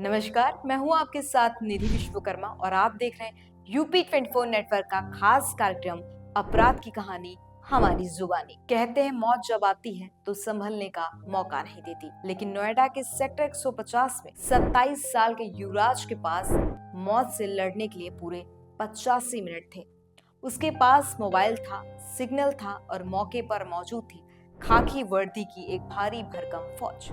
नमस्कार, मैं हूं आपके साथ निधि विश्वकर्मा और आप देख रहे हैं यूपी 24 नेटवर्क का खास कार्यक्रम अपराध की कहानी हमारी जुबानी। कहते हैं मौत जब आती है तो संभलने का मौका नहीं देती, लेकिन नोएडा के सेक्टर 150 में 27 साल के युवराज के पास मौत से लड़ने के लिए पूरे 85 मिनट थे। उसके पास मोबाइल था, सिग्नल था और मौके पर मौजूद थी खाकी वर्दी की एक भारी भरकम फौज।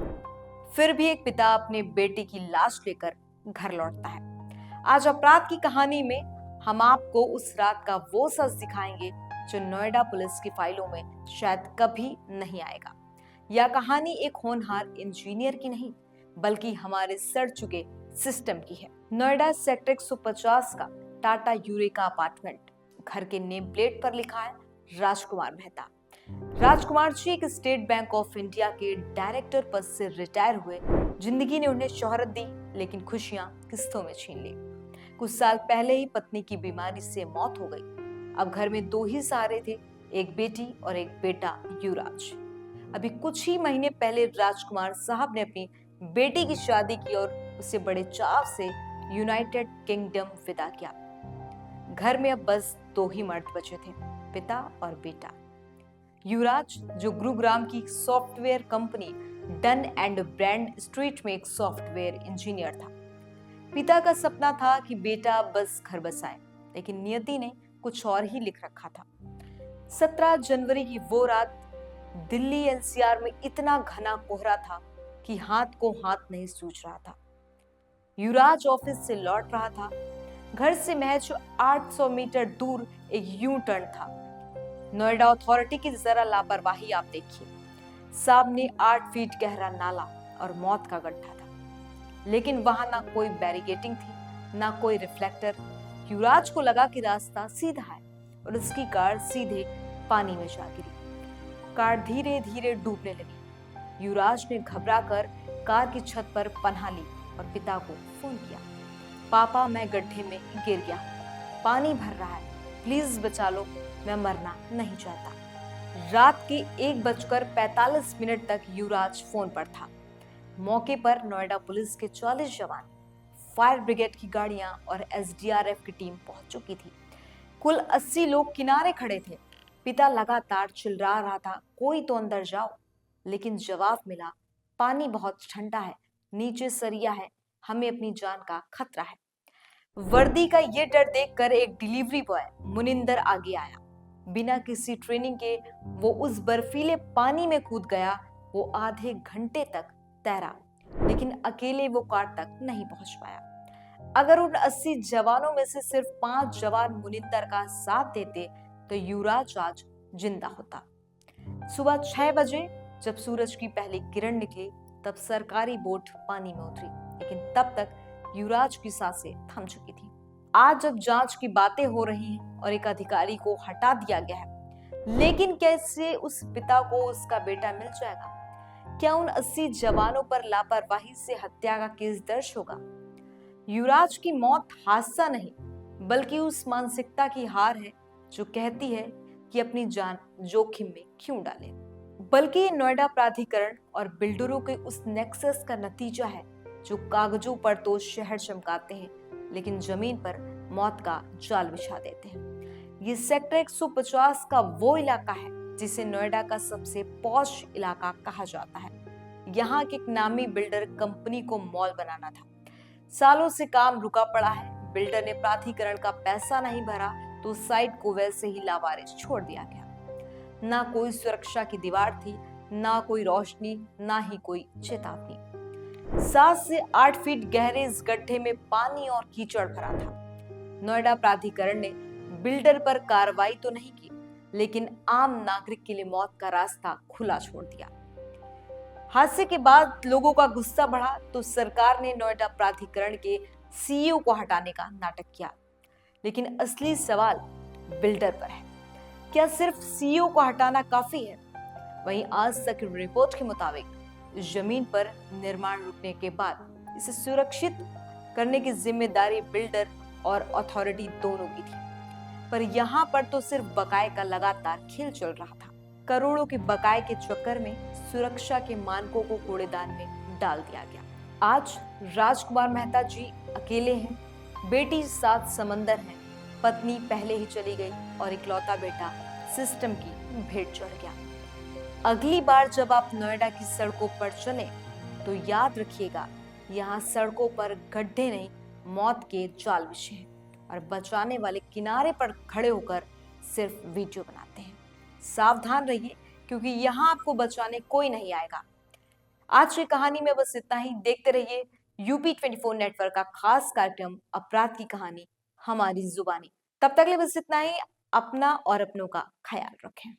फिर भी एक पिता अपने बेटे की लाश लेकर घर लौटता है। आज अपराध की कहानी में हम आपको उस रात का वो सच दिखाएंगे जो नोएडा पुलिस की फाइलों में शायद कभी नहीं आएगा। यह कहानी एक होनहार इंजीनियर की नहीं, बल्कि हमारे सड़ चुके सिस्टम की है। नोएडा सेक्टर 150 का टाटा यूरेका अपार्टमेंट। घर के नेम प्लेट पर लिखा है राजकुमार मेहता। राजकुमार जी एक स्टेट बैंक ऑफ इंडिया के डायरेक्टर पद से रिटायर हुए। जिंदगी ने उन्हें शोहरत दी, लेकिन खुशियां किस्तों में छीन ली। कुछ साल पहले ही पत्नी की बीमारी से मौत हो गई। अब घर में दो ही सहारे थे, एक बेटी और एक बेटा युवराज। अभी कुछ ही महीने पहले राजकुमार साहब ने अपनी बेटी की शादी की और उसे बड़े चाव से यूनाइटेड किंगडम विदा किया। घर में अब बस दो ही मर्द बचे थे, पिता और बेटा। युवराज, जो गुरुग्राम की software company done and brand street में एक सॉफ्टवेयर इंजीनियर था। पिता का सपना था कि बेटा बस घर बसाए, लेकिन नियति ने कुछ और ही लिख रखा था। 17 जनवरी की वो रात दिल्ली एनसीआर में इतना घना कोहरा था कि हाथ को हाथ नहीं सूझ रहा था। युवराज ऑफिस से लौट रहा था। घर से महज 800 मीटर दूर एक यू टर्न था। नोएडा अथॉरिटी की जरा लापरवाही आप देखिए। सामने 8 फीट गहरा नाला और मौत का गड्ढा था, लेकिन वहां ना कोई बैरिकेडिंग थी, ना कोई रिफ्लेक्टर। युवराज को लगा कि रास्ता सीधा है और उसकी कार सीधे पानी में जा गिरी। कार धीरे धीरे डूबने लगी। युवराज ने घबराकर कार की छत पर पनाह ली और पिता को फोन किया। पापा, मैं गड्ढे में गिर गया, पानी भर रहा है, प्लीज बचा लो, मैं मरना नहीं चाहता। रात के 1:45 तक युवराज फोन पर था। मौके पर नोएडा पुलिस के 40 जवान, फायर ब्रिगेड की गाड़ियां और एसडीआरएफ की टीम पहुंच चुकी थी। कुल 80 लोग किनारे खड़े थे। पिता लगातार चिल्ला रहा था, कोई तो अंदर जाओ, लेकिन जवाब मिला, पानी बहुत ठंडा है, नीचे सरिया है, हमें अपनी जान का खतरा है। वर्दी का ये डर देखकर एक डिलीवरी बॉय मुनिंदर आगे आया। बिना किसी ट्रेनिंग के वो उस बर्फीले पानी में कूद गया। वो आधे घंटे तक तैरा, लेकिन अकेले वो कार तक नहीं पहुंच पाया। अगर उन 80 जवानों में से सिर्फ 5 जवान मुनिंदर का साथ देते तो युवराज आज जिंदा होता। सुबह 6 बजे जब सूरज की पहली किरण निकली, तब सरकारी बोट पानी में उतरी, लेकिन तब तक युवराज की सांसें थम चुकी थी। आज जब जांच की बातें हो रही हैं और एक अधिकारी को हटा दिया गया है, लेकिन कैसे उस पिता को उसका बेटा मिल जाएगा? क्या उन 80 जवानों पर लापरवाही से हत्या का केस दर्ज होगा? युवराज की मौत हादसा नहीं, बल्कि उस मानसिकता की हार है जो कहती है कि अपनी जान जोखिम में क्यों डालें। बल्कि ये नोएडा प्राधिकरण और बिल्डरों के उस नेक्सस का नतीजा है जो कागजों पर तो शहर चमकाते हैं, लेकिन जमीन पर मौत का जाल बिछा देते हैं। ये सेक्टर 150 का वो इलाका है जिसे नोएडा का सबसे पॉश इलाका कहा जाता है। यहाँ के एक नामी बिल्डर कंपनी को मॉल बनाना था। सालों से काम रुका पड़ा है। बिल्डर ने प्राधिकरण का पैसा नहीं भरा तो साइट को वैसे ही लावारिस छोड़ दिया गया। ना कोई सुरक्षा की दीवार थी, ना कोई रोशनी, ना ही कोई चेतावनी। 7 से 8 फीट गहरे इस गड्ढे में पानी और कीचड़ भरा था। नोएडा प्राधिकरण ने बिल्डर पर कार्रवाई तो नहीं की, लेकिन आम नागरिक के लिए मौत का रास्ता खुला छोड़ दिया। हादसे के बाद लोगों का गुस्सा बढ़ा तो सरकार ने नोएडा प्राधिकरण के सीईओ को हटाने का नाटक किया। लेकिन असली सवाल बिल्डर पर है। क्या सिर्फ सीईओ को हटाना काफी है? वहीं आज तक रिपोर्ट के मुताबिक इस जमीन पर निर्माण रुकने के बाद इसे सुरक्षित करने की जिम्मेदारी बिल्डर और अथॉरिटी दोनों की थी। पर यहाँ पर तो सिर्फ बकाये का लगातार खेल चल रहा था। करोड़ों के बकाये के चक्कर में सुरक्षा के मानकों को कूड़ेदान में डाल दिया गया। आज राजकुमार मेहता जी अकेले हैं, बेटी सात समंदर है, पत्नी पहले ही चली गई और इकलौता बेटा सिस्टम की भेंट चढ़ गया। अगली बार जब आप नोएडा की सड़कों पर चलें, तो याद रखिएगा, यहाँ सड़कों पर गड्ढे नहीं, मौत के जाल बिछे हैं और बचाने वाले किनारे पर खड़े होकर सिर्फ वीडियो बनाते हैं। सावधान रहिए, क्योंकि यहाँ आपको बचाने कोई नहीं आएगा। आज की कहानी में बस इतना ही। देखते रहिए यूपी 24 नेटवर्क का खास कार्यक्रम अपराध की कहानी हमारी जुबानी। तब तक के लिए बस इतना ही। अपना और अपनों का ख्याल रखें।